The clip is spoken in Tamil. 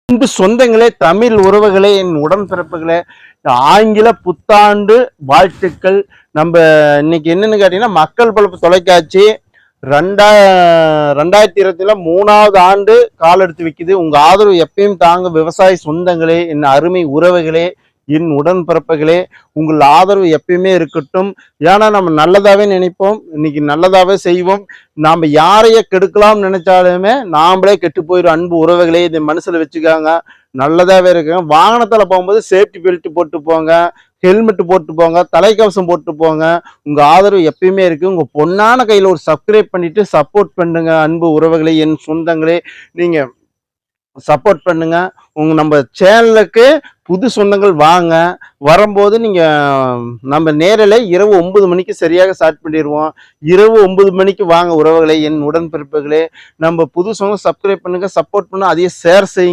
அன்பு சொந்தங்களே, தமிழ் உறவுகளே, என் உடன்பிறப்புகளே, ஆங்கில புத்தாண்டு வாழ்த்துக்கள். நம்ம இன்னைக்கு என்னன்னு கேட்டீங்கன்னா, மக்கள் பலப்பு தொலைக்காட்சி 2020 3வது ஆண்டு கால் எடுத்து வைக்குது. உங்க ஆதரவு எப்பயும் தாங்க விவசாய சொந்தங்களே, என் அருமை உறவுகளே, என் உடன்பிறப்புகளே, உங்கள் ஆதரவு எப்பயுமே இருக்கட்டும். ஏன்னா நம்ம நல்லதாவே நினைப்போம், இன்னைக்கு நல்லதாவே செய்வோம். நாம யாரைய கெடுக்கலாம் நினைச்சாலுமே நாமளே கெட்டு போயிடும். அன்பு உறவுகளே, இதை மனசுல வச்சுக்காங்க. நல்லதாவே இருக்குங்க. வாகனத்துல போகும்போது சேஃப்டி பெல்ட் போட்டு போங்க, ஹெல்மெட் போட்டு போங்க, தலைக்கவசம் போட்டு போங்க. உங்க ஆதரவு எப்பயுமே இருக்கு. உங்க பொண்ணான கையில ஒரு சப்ஸ்கிரைப் பண்ணிட்டு சப்போர்ட் பண்ணுங்க. அன்பு உறவுகளே, என் சொந்தங்களே, நீங்க சப்போர்ட் பண்ணுங்க. நம்ம சேனலுக்கு புது சொந்தங்கள் வாங்க. வரும்போது நீங்க நம்ம நேரலை இரவு 9 மணிக்கு சரியாக ஸ்டார்ட் பண்ணிடுவோம். இரவு 9 மணிக்கு வாங்க உறவுகளே, என் உடன்பிறப்புகளே. நம்ம புது சொந்தம் சப்ஸ்கிரைப் பண்ணுங்க, சப்போர்ட் பண்ணுங்க, அதையே ஷேர் செய்யுங்க.